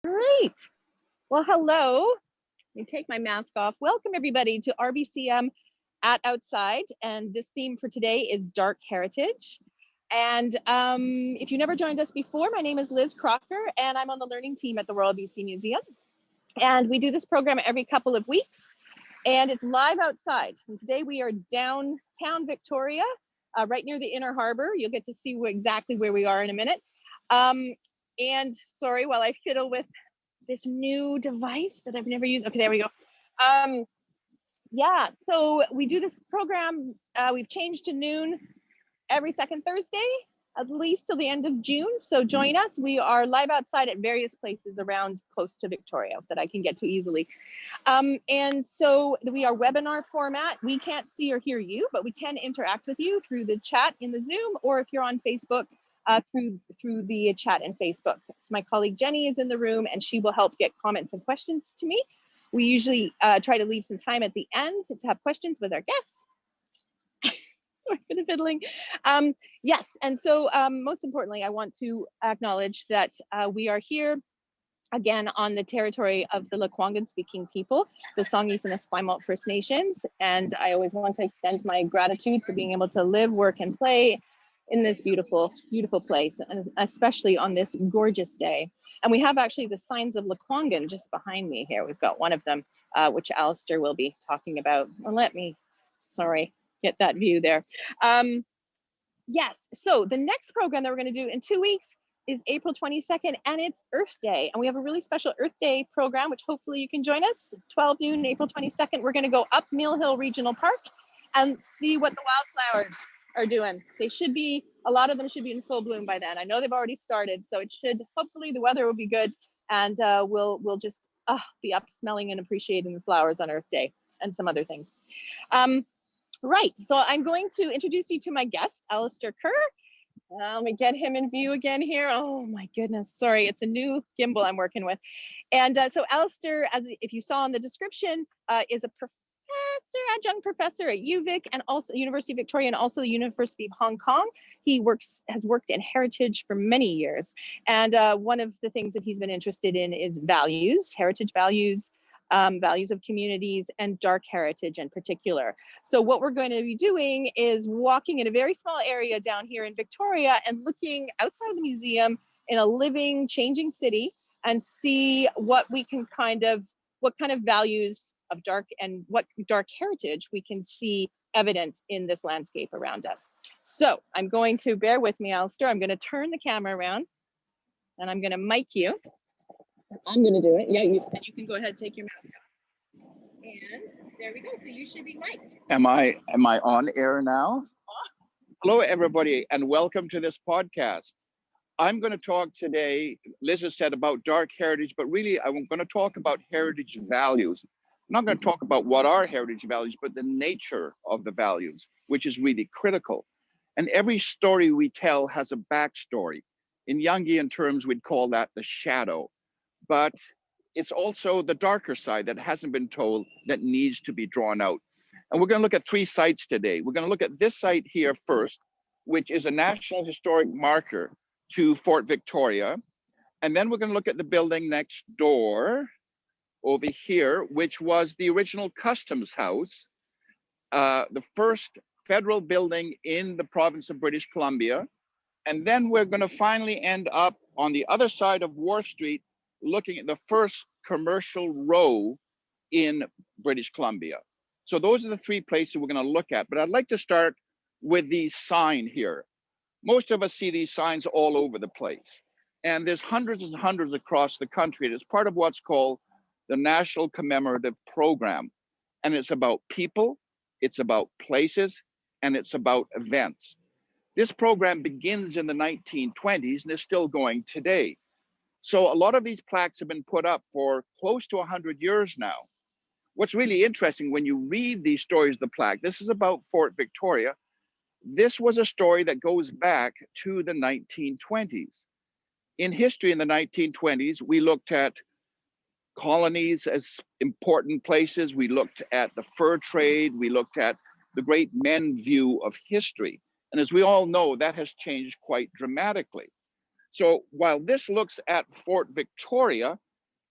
Great. Well, hello. Let me take my mask off. Welcome everybody to RBCM at Outside. And this theme for today is dark heritage. And if you never joined us before, my name is Liz Crocker and I'm on the learning team at the Royal BC Museum. And we do this program every couple of weeks and it's live outside. And today we are downtown Victoria, right near the Inner Harbor. You'll get to see exactly where we are in a minute. And sorry, while I fiddle with this new device that I've never used. Okay, there we go. Yeah, so we do this program. We've changed to noon every second Thursday, at least till the end of June. So join us. We are live outside at various places around close to Victoria that I can get to easily. And so we are webinar format. We can't see or hear you, but we can interact with you through the chat in the Zoom, or if you're on Facebook, through the chat and Facebook. So my colleague Jenny is in the room and she will help get comments and questions to me. We usually try to leave some time at the end to have questions with our guests. Sorry for the fiddling. Yes, and so most importantly, I want to acknowledge that we are here again on the territory of the Lekwungen speaking people, the Songhees and Esquimalt First Nations. And I always want to extend my gratitude for being able to live, work, and play in this beautiful, beautiful place, and especially on this gorgeous day. And we have actually the signs of Lekwungen just behind me here. We've got one of them, which Alastair will be talking about. Well, let me, sorry, get that view there. Yes, so the next program that we're going to do in 2 weeks is April 22nd, and it's Earth Day. And we have a really special Earth Day program, which hopefully you can join us. 12 noon, April 22nd, we're going to go up Mill Hill Regional Park and see what the wildflowers are doing. They should be, a lot of them should be in full bloom by then. I know they've already started, so it should, hopefully the weather will be good, and we'll just be up smelling and appreciating the flowers on Earth Day and some other things. Right, so I'm going to introduce you to my guest, Alastair Kerr. Let me get him in view again here. Oh my goodness, sorry, it's a new gimbal I'm working with. And so Alastair, as if you saw in the description, is a adjunct professor at UVic and also University of Victoria and also the University of Hong Kong. He has worked in heritage for many years. And one of the things that he's been interested in is values, heritage values, values of communities, and dark heritage in particular. So what we're going to be doing is walking in a very small area down here in Victoria and looking outside the museum in a living, changing city and see what we can what kind of values of dark and what dark heritage we can see evident in this landscape around us. So I'm going to, bear with me, Alastair, I'm going to turn the camera around and I'm going to mic you. I'm going to do it. Yeah, you can go ahead, take your mask off. And there we go. So you should be mic'd. Am I on air now? Hello, everybody, and welcome to this podcast. I'm going to talk today, Liz has said, about dark heritage, but really I'm going to talk about heritage values. I'm not going to talk about what are heritage values, but the nature of the values, which is really critical. And every story we tell has a backstory. In Jungian terms, we'd call that the shadow. But it's also the darker side that hasn't been told that needs to be drawn out. And we're going to look at 3 sites today. We're going to look at this site here first, which is a National Historic Marker to Fort Victoria. And then we're going to look at the building next door over here, which was the original Customs House, the first federal building in the province of British Columbia. And then we're going to finally end up on the other side of Wharf Street, looking at the first commercial row in British Columbia. So those are the 3 places we're going to look at. But I'd like to start with the sign here. Most of us see these signs all over the place. And there's hundreds and hundreds across the country. And it's part of what's called the National Commemorative Program. And it's about people, it's about places, and it's about events. This program begins in the 1920s and is still going today. So a lot of these plaques have been put up for close to 100 years now. What's really interesting when you read these stories of the plaque, this is about Fort Victoria. This was a story that goes back to the 1920s. In history in the 1920s, we looked at colonies as important places. We looked at the fur trade. We looked at the great men view of history. And as we all know, that has changed quite dramatically. So while this looks at Fort Victoria,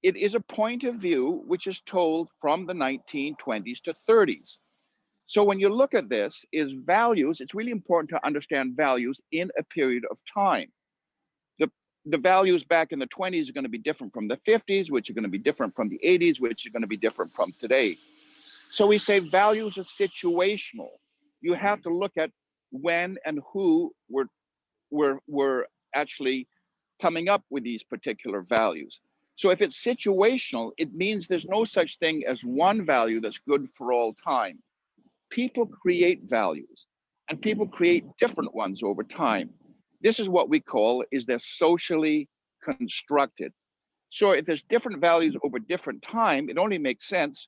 It is a point of view which is told from the 1920s to 30s. So when you look at this, is values, it's really important to understand values in a period of time. The, the values back in the 20s are going to be different from the 50s, which are going to be different from the 80s, which are going to be different from today. So we say values are situational. You have to look at when and who were actually coming up with these particular values. So if it's situational, it means there's no such thing as one value that's good for all time. People create values, and people create different ones over time. This is what we call is they're socially constructed. So if there's different values over different time, it only makes sense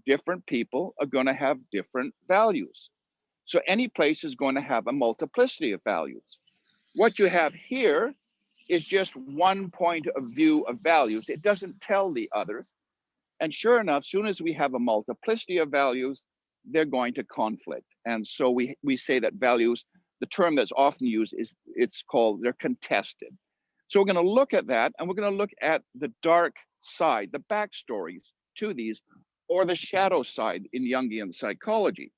different people are going to have different values. So any place is going to have a multiplicity of values. What you have here is just one point of view of values. It doesn't tell the others. And sure enough, soon as we have a multiplicity of values, they're going to conflict. And so we say that values, the term that's often used is it's called they're contested. So we're going to look at that, and we're going to look at the dark side, the backstories to these, or the shadow side in Jungian psychology.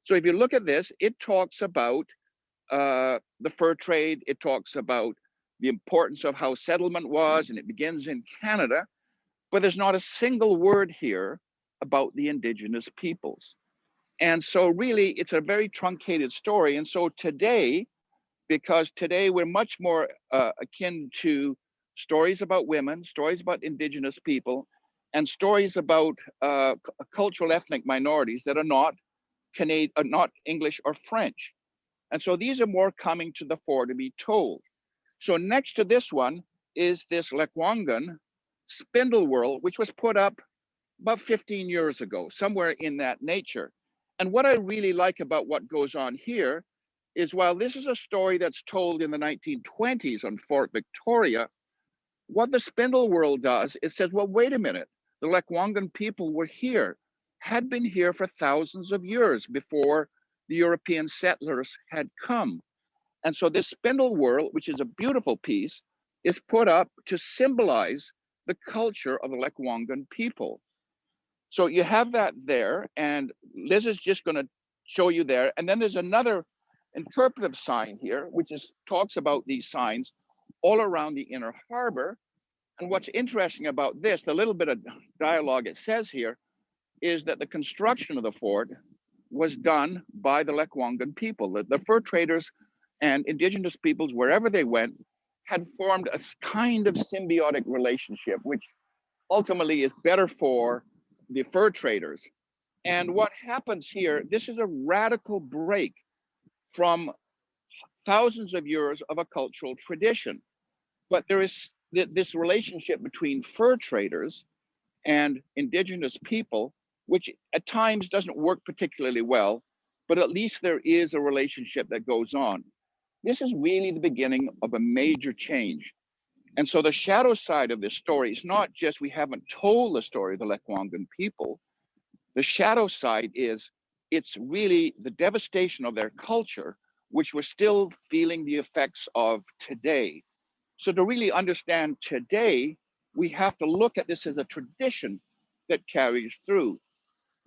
So if you look at this, it talks about the fur trade. It talks about the importance of how settlement was, and it begins in Canada. But there's not a single word here about the Indigenous peoples. And so really, it's a very truncated story. And so today, because today we're much more akin to stories about women, stories about Indigenous people, and stories about cultural ethnic minorities that are not Canadian, not English or French. And so these are more coming to the fore to be told. So next to this one is this Lekwungen Spindle World, which was put up about 15 years ago, somewhere in that nature. And what I really like about what goes on here is while this is a story that's told in the 1920s on Fort Victoria, what the Spindle World does is says, well, wait a minute, the Lekwungen people were here, had been here for thousands of years before the European settlers had come. And so this Spindle World, which is a beautiful piece, is put up to symbolize the culture of the Lekwungen people. So you have that there, and Liz is just going to show you there. And then there's another interpretive sign here, which talks about these signs all around the inner harbor. And what's interesting about this, the little bit of dialogue it says here, is that the construction of the fort was done by the Lekwungen people. The fur traders and Indigenous peoples, wherever they went, had formed a kind of symbiotic relationship, which ultimately is better for the fur traders. And what happens here, this is a radical break from thousands of years of a cultural tradition. But there is this relationship between fur traders and Indigenous people, which at times doesn't work particularly well, but at least there is a relationship that goes on. This is really the beginning of a major change. And so the shadow side of this story is not just we haven't told the story of the Lekwungen people. The shadow side is it's really the devastation of their culture, which we're still feeling the effects of today. So to really understand today, we have to look at this as a tradition that carries through.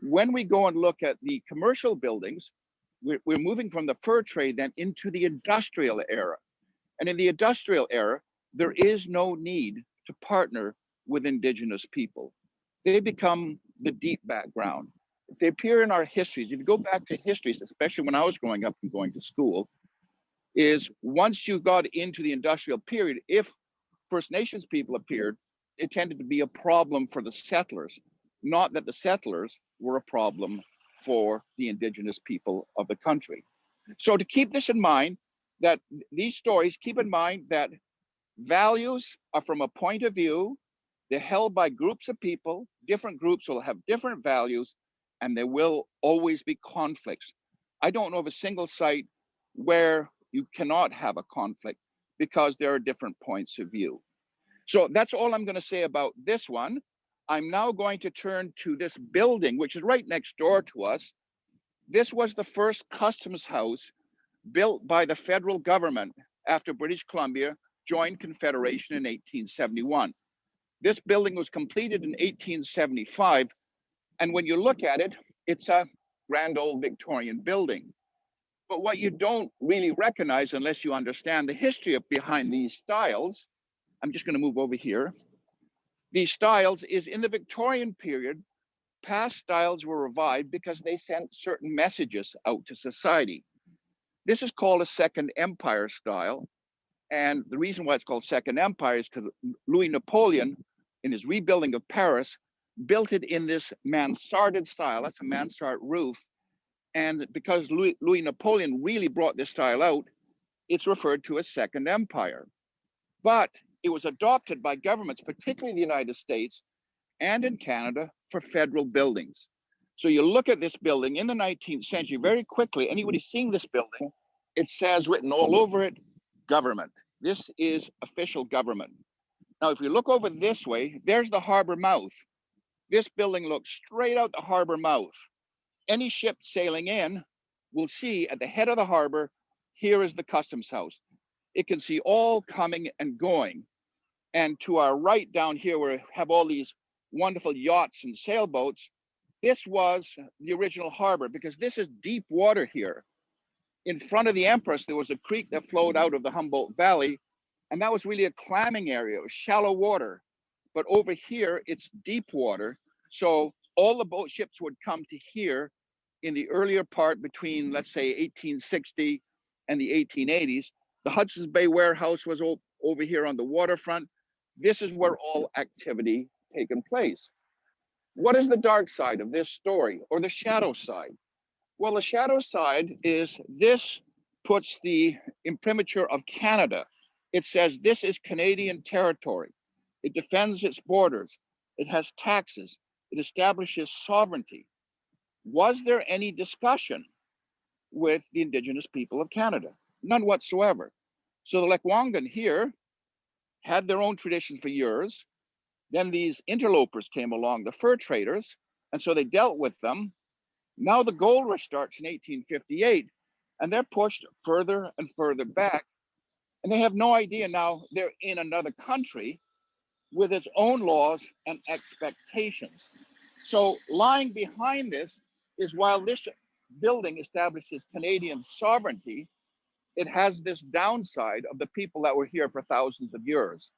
When we go and look at the commercial buildings, we're moving from the fur trade then into the industrial era. And in the industrial era, there is no need to partner with Indigenous people. They become the deep background. If they appear in our histories, if you go back to histories, especially when I was growing up and going to school, is once you got into the industrial period, if First Nations people appeared, it tended to be a problem for the settlers, not that the settlers were a problem for the Indigenous people of the country. So to keep this in mind, that these stories, keep in mind that values are from a point of view, they're held by groups of people, different groups will have different values, and there will always be conflicts. I don't know of a single site where you cannot have a conflict because there are different points of view. So that's all I'm going to say about this one. I'm now going to turn to this building, which is right next door to us. This was the first customs house built by the federal government after British Columbia joined Confederation in 1871. This building was completed in 1875. And when you look at it, it's a grand old Victorian building. But what you don't really recognize unless you understand the history of behind these styles, I'm just going to move over here. These styles is in the Victorian period, past styles were revived because they sent certain messages out to society. This is called a Second Empire style. And the reason why it's called Second Empire is because Louis Napoleon, in his rebuilding of Paris, built it in this mansarded style. That's a mansard roof. And because Louis Napoleon really brought this style out, it's referred to as Second Empire. But it was adopted by governments, particularly the United States and in Canada, for federal buildings. So you look at this building in the 19th century, very quickly, anybody seeing this building, it says written all over it, government. This is official government. Now, if you look over this way, there's the harbor mouth. This building looks straight out the harbor mouth. Any ship sailing in will see at the head of the harbor, here is the customs house. It can see all coming and going. And to our right down here, where we have all these wonderful yachts and sailboats, this was the original harbor because this is deep water here. In front of the Empress, there was a creek that flowed out of the Humboldt Valley, and that was really a clamming area. It was shallow water. But over here, it's deep water. So all the boat ships would come to here in the earlier part between, let's say, 1860 and the 1880s. The Hudsons Bay warehouse was over here on the waterfront. This is where all activity taken place. What is the dark side of this story, or the shadow side? Well, the shadow side is this puts the imprimatur of Canada. It says this is Canadian territory. It defends its borders. It has taxes. It establishes sovereignty. Was there any discussion with the Indigenous people of Canada? None whatsoever. So the Lekwungen here had their own traditions for years. Then these interlopers came along, the fur traders, and so they dealt with them. Now the gold rush starts in 1858, and they're pushed further and further back, and they have no idea now they're in another country with its own laws and expectations. So lying behind this is while this building establishes Canadian sovereignty, it has this downside of the people that were here for thousands of years.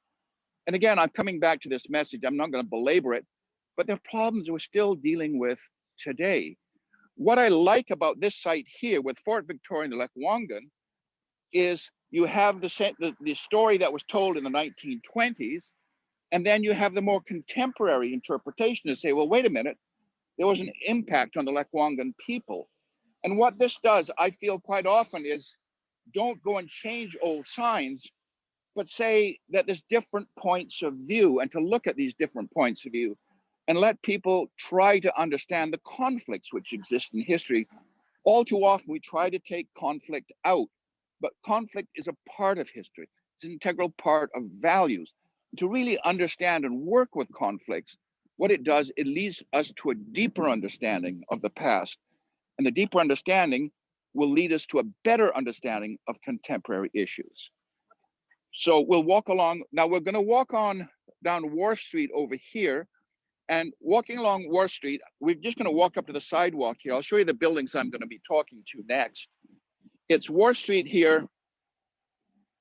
And again, I'm coming back to this message. I'm not going to belabor it, but there are problems we're still dealing with today. What I like about this site here with Fort Victoria and the Lekwungen is you have the story that was told in the 1920s, and then you have the more contemporary interpretation to say, well, wait a minute, there was an impact on the Lekwungen people. And what this does, I feel quite often, is don't go and change old signs, but say that there's different points of view, and to look at these different points of view and let people try to understand the conflicts which exist in history. All too often we try to take conflict out, but conflict is a part of history. It's an integral part of values. To really understand and work with conflicts, what it does, it leads us to a deeper understanding of the past. And the deeper understanding will lead us to a better understanding of contemporary issues. So we'll walk along. Now we're going to walk on down Wharf Street over here. And walking along Wharf Street, we're just going to walk up to the sidewalk here. I'll show you the buildings I'm going to be talking to next. It's Wharf Street here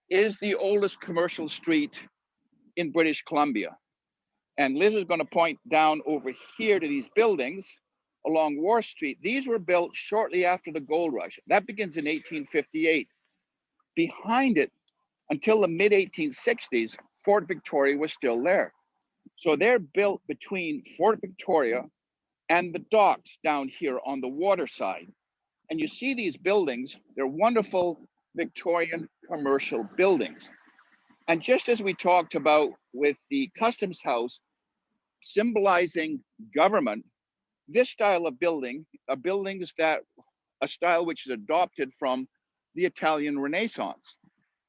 is the oldest commercial street in British Columbia. And Liz is going to point down over here to these buildings along Wharf Street. These were built shortly after the gold rush. That begins in 1858. Behind it, until the mid 1860s, Fort Victoria was still there. So they're built between Fort Victoria and the docks down here on the water side. And you see these buildings, they're wonderful Victorian commercial buildings. And just as we talked about with the customs house symbolizing government, this style of building are buildings that a style which is adopted from the Italian Renaissance.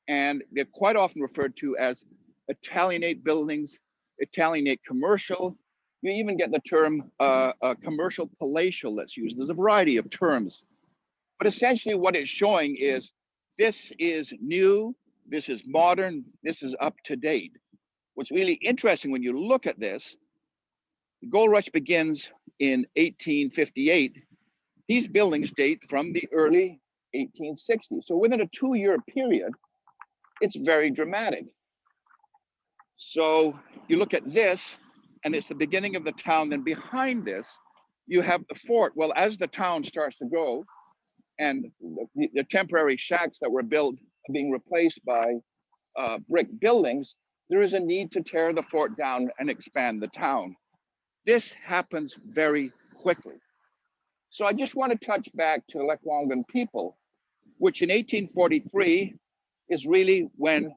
And they're quite often referred to as Italianate buildings, Italianate commercial. You even get the term commercial palatial that's used. There's a variety of terms. But essentially what it's showing is this is new, this is modern, this is up to date. What's really interesting when you look at this, the gold rush begins in 1858. These buildings date from the early 1860s. So within a 2-year period, it's very dramatic. So you look at this, and it's the beginning of the town. Then behind this, you have the fort. Well, as the town starts to grow, and the temporary shacks that were built are being replaced by brick buildings, there is a need to tear the fort down and expand the town. This happens very quickly. So I just want to touch back to the Lekwungen people, which in 1843 is really when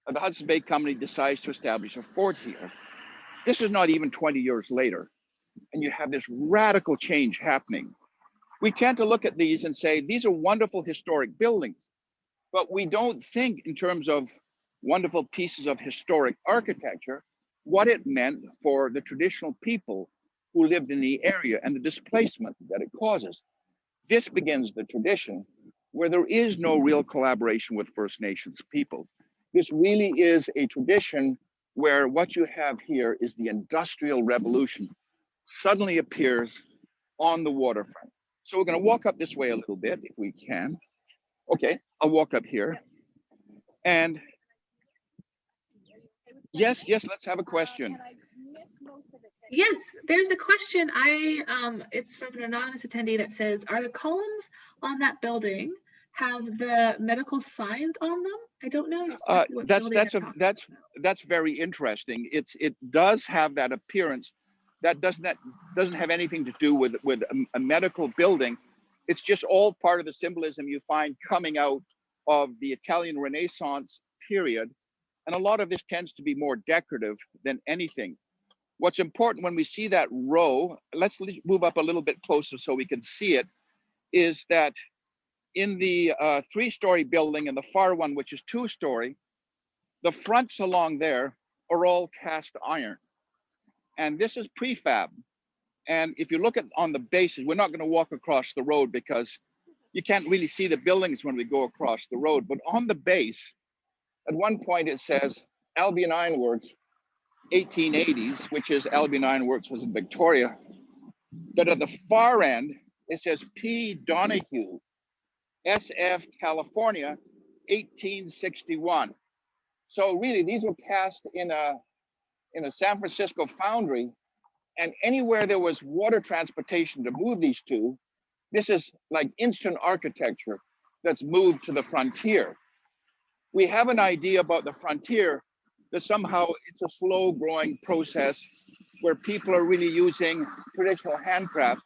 the Hudsons Bay Company decides to establish a fort here. This is not even 20 years later, and you have this radical change happening. We tend to look at these and say, these are wonderful historic buildings, but we don't think in terms of wonderful pieces of historic architecture, what it meant for the traditional people who lived in the area and the displacement that it causes. This begins the tradition where there is no real collaboration with First Nations people. This really is a tradition where what you have here is the Industrial Revolution suddenly appears on the waterfront. So we're going to walk up this way a little bit if we can. Okay, I'll walk up here. And yes, let's have a question. Yes, there's a question. It's from an anonymous attendee that says, are the columns on that building have the medical signs on them? I don't know exactly what that's very interesting. It does have that appearance. That doesn't have anything to do with a medical building. It's just all part of the symbolism you find coming out of the Italian Renaissance period. And a lot of this tends to be more decorative than anything. What's important when we see that row, let's move up a little bit closer so we can see it, is that in the 3-story building and the far one, which is 2-story, the fronts along there are all cast iron. And this is prefab. And if you look at on the bases, we're not going to walk across the road because you can't really see the buildings when we go across the road. But on the base, at one point it says Albion Iron Works, 1880s, which is Albion Iron Works was in Victoria. But at the far end, it says P. Donahue, SF, California, 1861. So really, these were cast in a San Francisco foundry, and anywhere there was water transportation to move these two, this is like instant architecture that's moved to the frontier. We have an idea about the frontier that somehow it's a slow growing process where people are really using traditional handcrafts.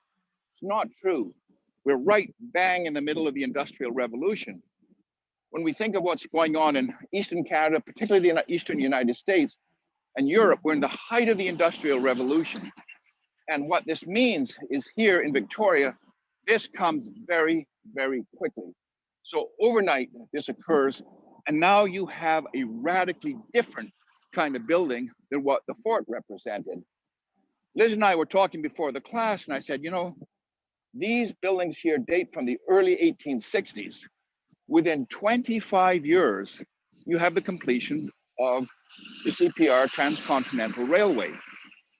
It's not true. We're right bang in the middle of the Industrial Revolution. When we think of what's going on in Eastern Canada, particularly the Eastern United States and Europe, we're in the height of the Industrial Revolution. And what this means is here in Victoria, this comes very, very quickly. So overnight, this occurs, and now you have a radically different kind of building than what the fort represented. Liz and I were talking before the class, and I said, you know, these buildings here date from the early 1860s. Within 25 years, you have the completion of the CPR Transcontinental Railway,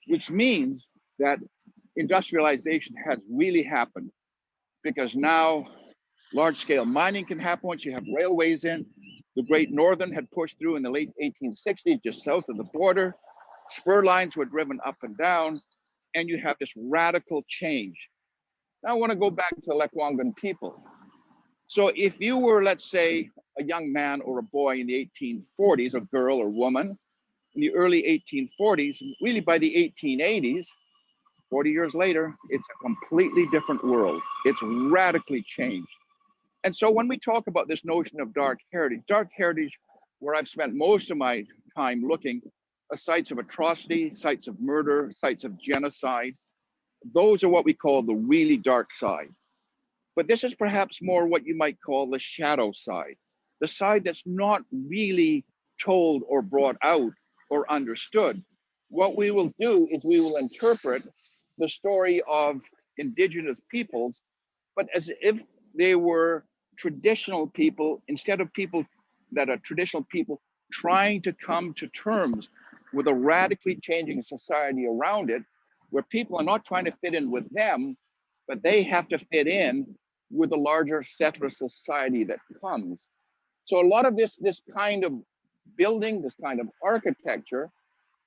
which means that industrialization has really happened because now large-scale mining can happen once you have railways in. The Great Northern had pushed through in the late 1860s, just south of the border. Spur lines were driven up and down, and you have this radical change. Now I want to go back to the Lekwungen people. So if you were, let's say, a young man or a boy in the 1840s, a girl or woman, in the early 1840s, really by the 1880s, 40 years later, it's a completely different world. It's radically changed. And so when we talk about this notion of dark heritage, where I've spent most of my time looking, are sites of atrocity, sites of murder, sites of genocide. Those are what we call the really dark side. But this is perhaps more what you might call the shadow side, the side that's not really told or brought out or understood. What we will do is we will interpret the story of Indigenous peoples, but as if they were traditional people, instead of people that are traditional people trying to come to terms with a radically changing society around it, where people are not trying to fit in with them, but they have to fit in with the larger settler society that comes. So a lot of this kind of building, this kind of architecture,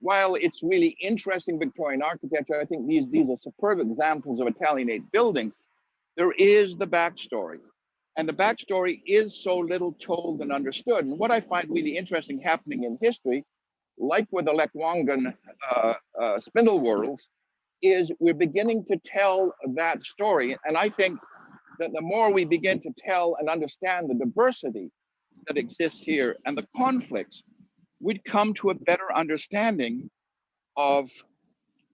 while it's really interesting Victorian architecture, I think these are superb examples of Italianate buildings. There is the backstory. And the backstory is so little told and understood. And what I find really interesting happening in history, like with the Lekwungen spindle whorls, is we're beginning to tell that story. And I think that the more we begin to tell and understand the diversity that exists here and the conflicts, we'd come to a better understanding of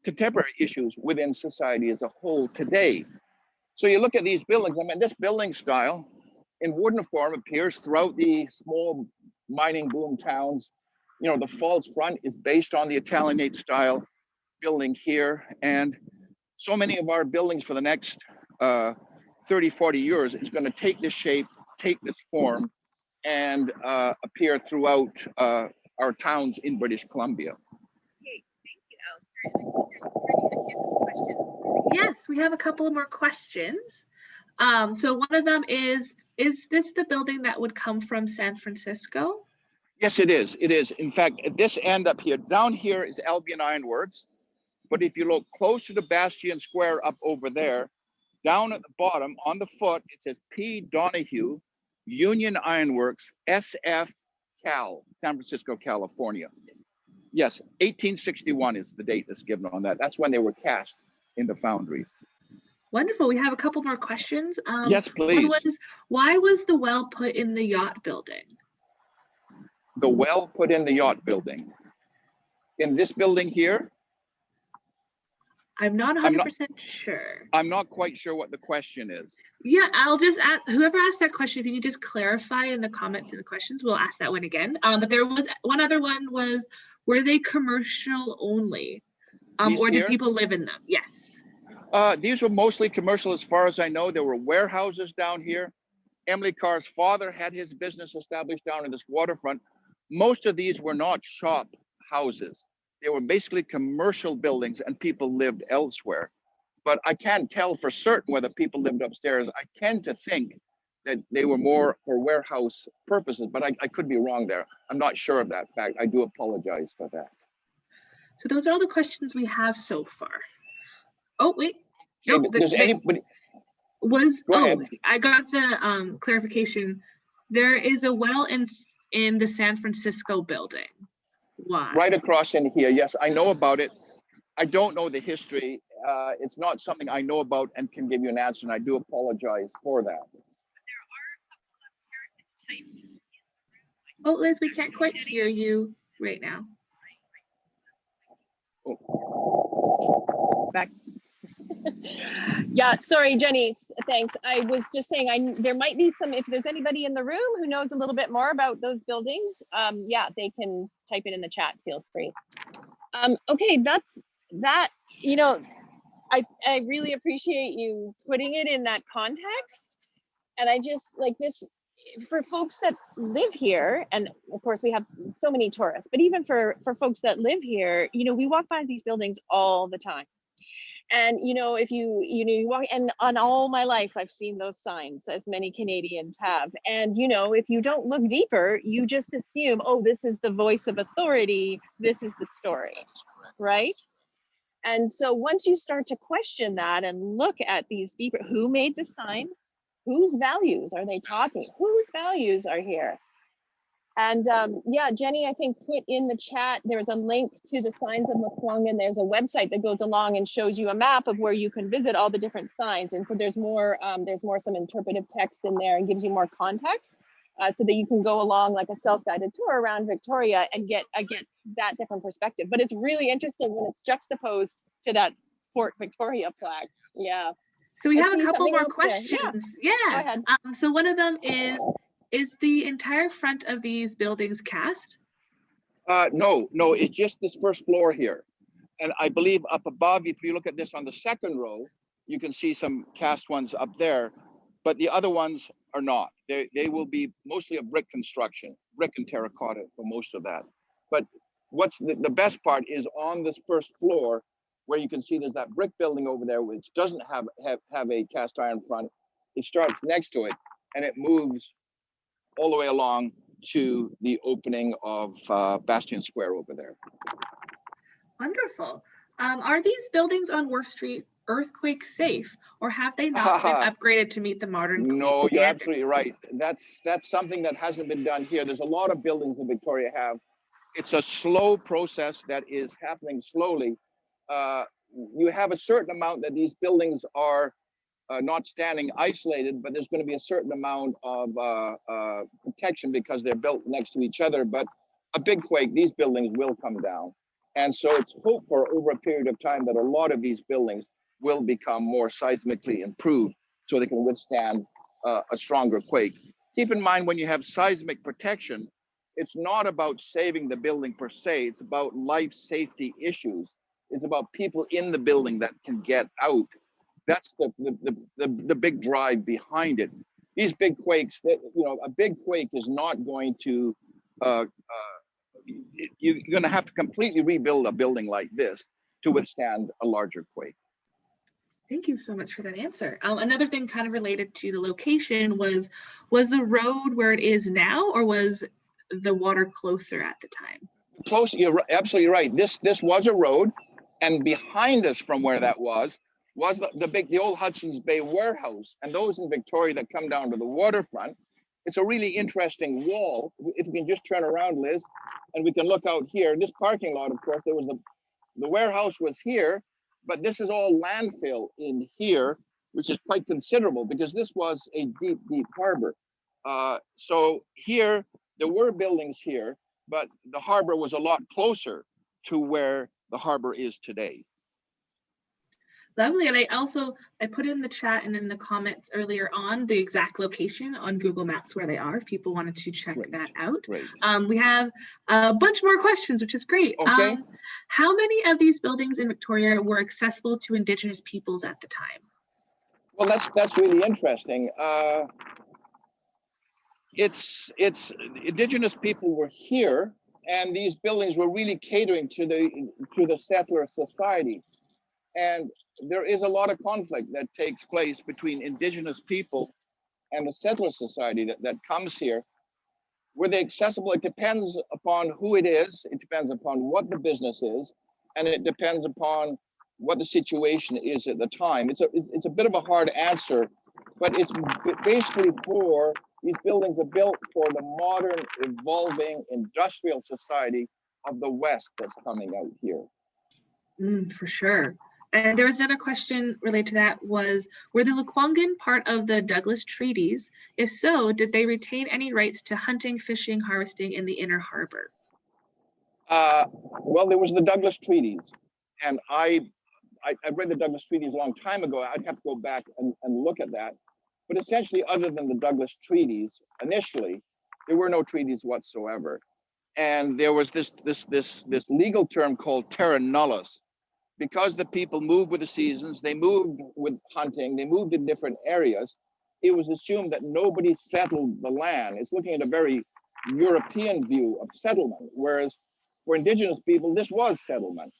contemporary issues within society as a whole today. So you look at these buildings, I mean, this building style in wooden form appears throughout the small mining boom towns. You know, the false front is based on the Italianate style building here. And so many of our buildings for the next 30, 40 years is going to take this shape, take this form, and appear throughout our towns in British Columbia. Okay, thank you, Alastair. Yes, we have a couple more questions. So one of them is this the building that would come from San Francisco? Yes, it is. It is. In fact, at this end up here, down here is Albion Ironworks. But if you look close to the Bastion Square up over there, down at the bottom on the foot, it says P. Donahue, Union Ironworks, SF Cal, San Francisco, California. Yes, 1861 is the date that's given on that. That's when they were cast in the foundries. Wonderful. We have a couple more questions. Yes, please. One was, why was the well put in the yacht building? The well put in the yacht building. In this building here? I'm not 100% sure. I'm not quite sure what the question is. Yeah, I'll just ask, whoever asked that question, if you can just clarify in the comments and the questions, we'll ask that one again. But there was one other one was, were they commercial only? Or did people live in them? Yes. These were mostly commercial as far as I know. There were warehouses down here. Emily Carr's father had his business established down in this waterfront. Most of these were not shop houses. They were basically commercial buildings and people lived elsewhere. But I can't tell for certain whether people lived upstairs. I tend to think that they were more for warehouse purposes, but I could be wrong there. I'm not sure of that fact. I do apologize for that. So those are all the questions we have so far. Oh, wait. Okay, no, does anybody... I got the clarification. There is a well in the San Francisco building. Why? Right across in here. Yes, I know about it. I don't know the history. It's not something I know about and can give you an answer, and I do apologize for that. But there are a couple of heritage types. Oh, Liz, we can't quite hear you right now. Oh. Back. Yeah, sorry, Jenny. Thanks. I was just saying, there might be some. If there's anybody in the room who knows a little bit more about those buildings, yeah, they can type it in the chat. Feel free. Okay, that's that. You know, I really appreciate you putting it in that context, and I just like this for folks that live here, and of course we have so many tourists, but even for folks that live here, you know, we walk by these buildings all the time. And you know, if you walk, and on all my life I've seen those signs, as many Canadians have, and you know, if you don't look deeper, you just assume, oh, this is the voice of authority, this is the story, right? And so once you start to question that and look at these deeper, who made the sign, whose values are they talking, whose values are here? And yeah, Jenny, I think put in the chat, there's a link to the signs of Mukwang, and there's a website that goes along and shows you a map of where you can visit all the different signs. And so there's more some interpretive text in there and gives you more context so that you can go along like a self-guided tour around Victoria and get that different perspective. But it's really interesting when it's juxtaposed to that Fort Victoria plaque. Yeah. So we have a couple more questions. Yeah. Go ahead. So one of them is the entire front of these buildings cast? No, it's just this first floor here. And I believe up above, if you look at this on the second row, you can see some cast ones up there, but the other ones are not. They will be mostly a brick construction, brick and terracotta for most of that. But what's the best part is on this first floor, where you can see there's that brick building over there, which doesn't have a cast iron front. It starts next to it, and it moves all the way along to the opening of Bastion Square over there. Wonderful. Are these buildings on Wharf Street earthquake safe, or have they not been upgraded to meet the modern No, quake you're standards? absolutely right. That's something that hasn't been done here. There's a lot of buildings that Victoria have. It's a slow process that is happening slowly. You have a certain amount that these buildings are not standing isolated, but there's going to be a certain amount of protection because they're built next to each other. But a big quake, these buildings will come down. And so it's hoped for over a period of time that a lot of these buildings will become more seismically improved so they can withstand a stronger quake. Keep in mind, when you have seismic protection, it's not about saving the building per se, it's about life safety issues. It's about people in the building that can get out. That's the big drive behind it. These big quakes, a big quake is not going to, you're going to have to completely rebuild a building like this to withstand a larger quake. Thank you so much for that answer. Another thing kind of related to the location was the road where it is now, or was the water closer at the time? Close, you're absolutely right. This was a road, and behind us from where that was the old Hudsons Bay warehouse. And those in Victoria that come down to the waterfront, it's a really interesting wall. If you can just turn around, Liz, and we can look out here. This parking lot, of course, there was the warehouse was here, but this is all landfill in here, which is quite considerable because this was a deep, deep harbor. So here, there were buildings here, but the harbor was a lot closer to where the harbor is today. Lovely. And I put in the chat and in the comments earlier on the exact location on Google Maps where they are, if people wanted to check that out. We have a bunch more questions, which is great. Okay. How many of these buildings in Victoria were accessible to Indigenous peoples at the time? Well, that's really interesting. It's Indigenous people were here, and these buildings were really catering to the settler society. And there is a lot of conflict that takes place between Indigenous people and the settler society that comes here. Were they accessible? It depends upon who it is. It depends upon what the business is, and it depends upon what the situation is at the time. It's a bit of a hard answer, but it's basically these buildings are built for the modern, evolving industrial society of the West that's coming out here. For sure. And there was another question related to that were the Mukwang part of the Douglas treaties? If so, did they retain any rights to hunting, fishing, harvesting in the inner harbor? Well, there was the Douglas treaties, and I read the Douglas treaties a long time ago. I'd have to go back and look at that. But essentially, other than the Douglas treaties, initially, there were no treaties whatsoever. And there was this legal term called terra nullius. Because the people moved with the seasons, they moved with hunting, they moved in different areas, it was assumed that nobody settled the land. It's looking at a very European view of settlement, whereas for Indigenous people, this was settlement.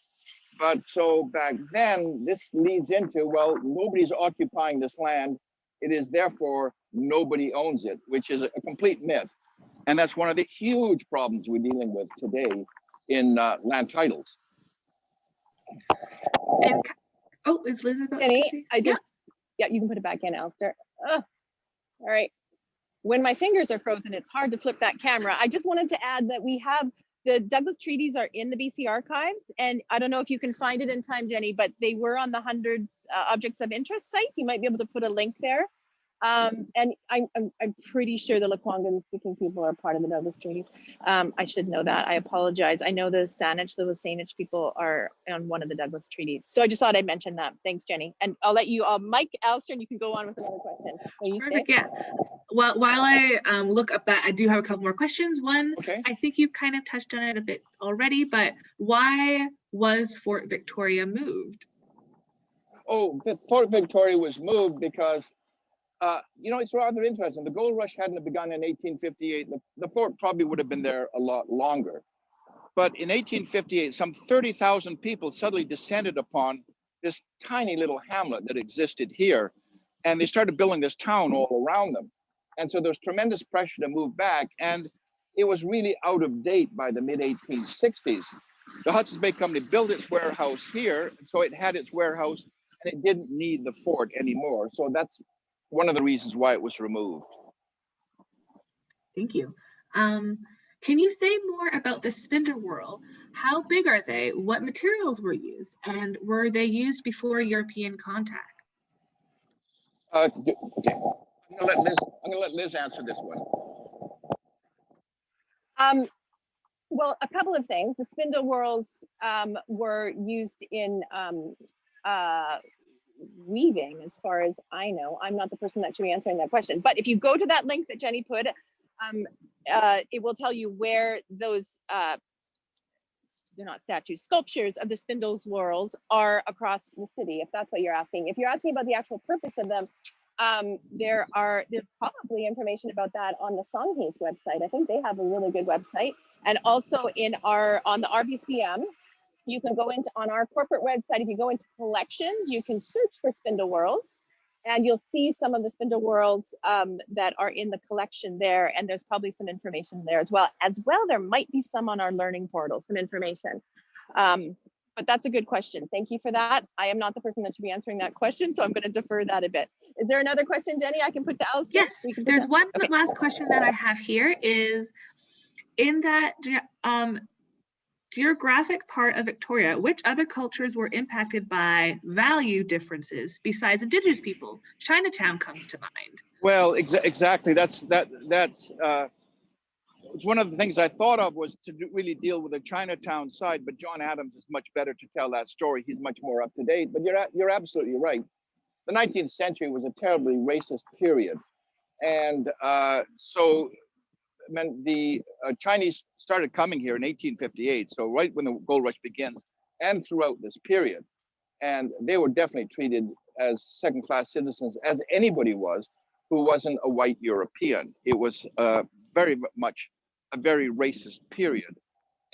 But so back then, this leads into, well, nobody's occupying this land. It is therefore nobody owns it, which is a complete myth. And that's one of the huge problems we're dealing with today in land titles. And, is Liz about Jenny, to say? Yeah, you can put it back in, Alastair. All right. When my fingers are frozen, it's hard to flip that camera. I just wanted to add that we have the Douglas treaties are in the BC archives, and I don't know if you can find it in time, Jenny, but they were on the 100 objects of interest site. You might be able to put a link there. And I'm pretty sure the Lekwungen speaking people are part of the Douglas treaties. I should know that. I apologize. I know the Saanich people are on one of the Douglas treaties. So I just thought I'd mention that. Thanks, Jenny. And I'll let you, Mike, Alastair, and you can go on with another question. Perfect, yeah. Well, while I look up that, I do have a couple more questions. One, okay. I think you've kind of touched on it a bit already, but why was Fort Victoria moved? Oh, Fort Victoria was moved because it's rather interesting. The gold rush hadn't begun in 1858. The fort probably would have been there a lot longer. But in 1858, some 30,000 people suddenly descended upon this tiny little hamlet that existed here. And they started building this town all around them. And so there was tremendous pressure to move back. And it was really out of date by the mid 1860s. The Hudsons Bay Company built its warehouse here. So it had its warehouse and it didn't need the fort anymore. So that's one of the reasons why it was removed. Thank you. Can you say more about the Spindle whirl? How big are they? What materials were used? And were they used before European contact? Okay. I'm gonna let Liz answer this one. Well, a couple of things. The spindle whorls were used in weaving, as far as I know. I'm not the person that should be answering that question. But if you go to that link that Jenny put, it will tell you where those, they're not statues, sculptures of the spindle whorls are across the city, if that's what you're asking. If you're asking about the actual purpose of them, there's probably information about that on the Songhe's website. I think they have a really good website. And also on the RBCM, you can go on our corporate website. If you go into collections, you can search for spindle whorls and you'll see some of the spindle whorls that are in the collection there. And there's probably some information there as well. There might be some on our learning portal, some information. But that's a good question. Thank you for that. I am not the person that should be answering that question, so I'm going to defer that a bit. Is there another question, Jenny, I can put to Alastair? Yes, there's one last question that I have here is, in that geographic part of Victoria, which other cultures were impacted by value differences besides Indigenous people? Chinatown comes to mind. Well, exactly. That's it's one of the things I thought of was to really deal with the Chinatown side, but John Adams is much better to tell that story. He's much more up to date. But you're absolutely right. The 19th century was a terribly racist period, and so the Chinese started coming here in 1858. So right when the gold rush begins, and throughout this period, and they were definitely treated as second-class citizens, as anybody was who wasn't a white European. It was very much a very racist period.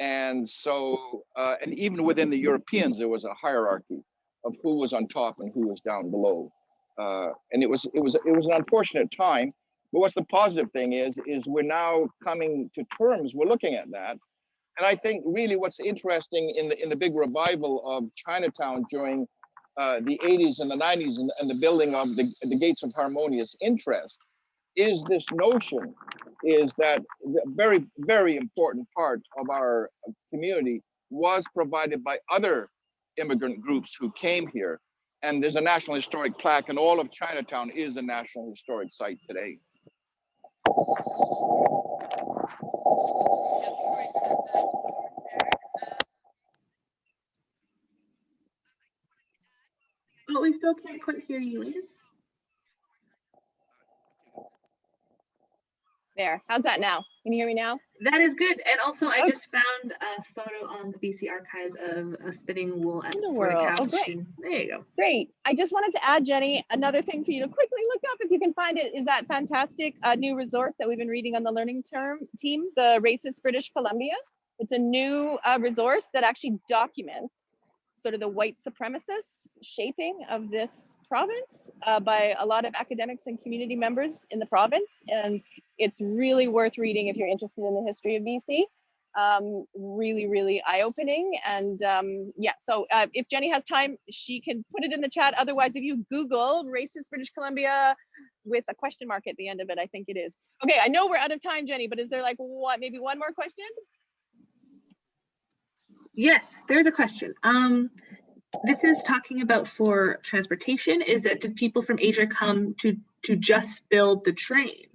And so, and even within the Europeans, there was a hierarchy of who was on top and who was down below. And it was an unfortunate time. But what's the positive thing is we're now coming to terms, we're looking at that. And I think really what's interesting in the big revival of Chinatown during the 80s and the 90s and the building of the Gates of Harmonious Interest is this notion is that the very, very important part of our community was provided by other immigrant groups who came here. And there's a National Historic plaque, and all of Chinatown is a National Historic Site today. Oh, we still can't quite hear you, Liz. There, how's that now? Can you hear me now? That is good. And also, I just found a photo on the BC archives of a spinning wool at the couch. Oh, great. There you go. Great. I just wanted to add, Jenny, another thing for you to quickly look up if you can find it is that fantastic new resource that we've been reading on the learning team, the Racist British Columbia. It's a new resource that actually documents sort of the white supremacist shaping of this province by a lot of academics and community members in the province. And it's really worth reading if you're interested in the history of BC. Really, really eye-opening. And yeah, so if Jenny has time, she can put it in the chat. Otherwise, if you Google Racist British Columbia with a question mark at the end of it, I think it is. Okay, I know we're out of time, Jenny, but is there like maybe one more question? Yes, there's a question. This is talking about for transportation. Is that did people from Asia come to just build the train?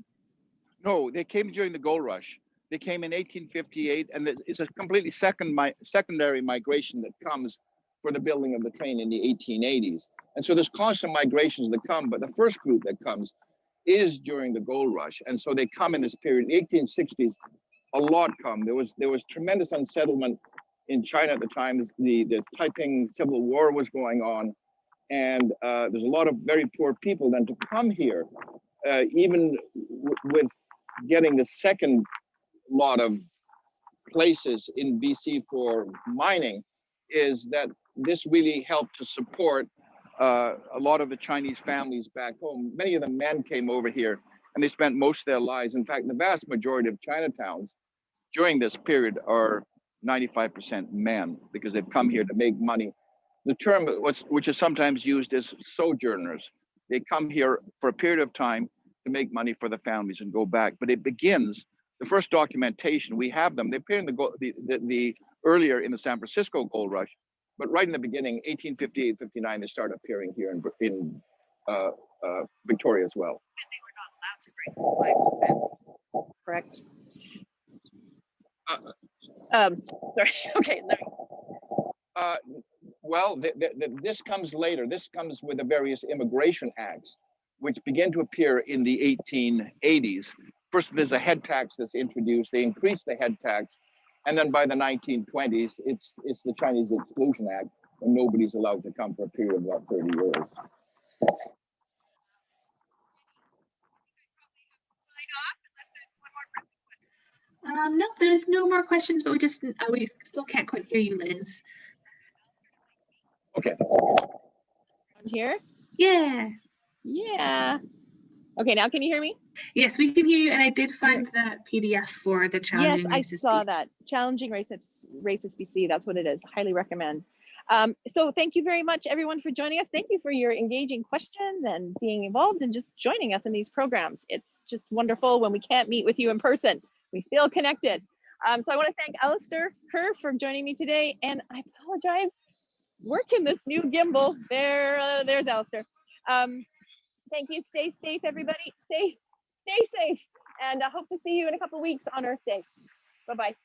No, they came during the gold rush. They came in 1858, and it's a completely secondary migration that comes for the building of the train in the 1880s. And so there's constant migrations that come, but the first group that comes is during the gold rush. And so they come in this period. In the 1860s, a lot come. There was tremendous unsettlement in China at the time. The Taiping Civil War was going on, and there's a lot of very poor people then to come here, even with getting the second lot of places in BC for mining is that this really helped to support a lot of the Chinese families back home. Many of the men came over here and they spent most of their lives. In fact, the vast majority of Chinatowns during this period are 95% men because they've come here to make money. The term which is sometimes used as sojourners. They come here for a period of time to make money for the families and go back. But it begins, the first documentation, we have them. They appear in the earlier in the San Francisco gold rush, but right in the beginning, 1858, 59, they start appearing here in Victoria as well. And they were not allowed to break the lives of men, correct? Sorry. Okay. Well, this comes later. This comes with the various immigration acts, which begin to appear in the 1880s. First, there's a head tax that's introduced. They increase the head tax. And then by the 1920s, it's the Chinese Exclusion Act, and nobody's allowed to come for a period of about 30 years. No, there's no more questions, but we still can't quite hear you, Liz. Okay. Here? Yeah. Yeah. Okay, now can you hear me? Yes, we can hear you, and I did find that PDF for the challenging. Yes, I saw that. Challenging racist BC. That's what it is. Highly recommend. So thank you very much, everyone, for joining us. Thank you for your engaging questions and being involved and just joining us in these programs. It's just wonderful when we can't meet with you in person. We feel connected. So I want to thank Alastair Kerr for joining me today, and I apologize. Working this new gimbal. There's Alastair. Thank you. Stay safe, everybody. Stay safe, and I hope to see you in a couple of weeks on Earth Day. Bye-bye.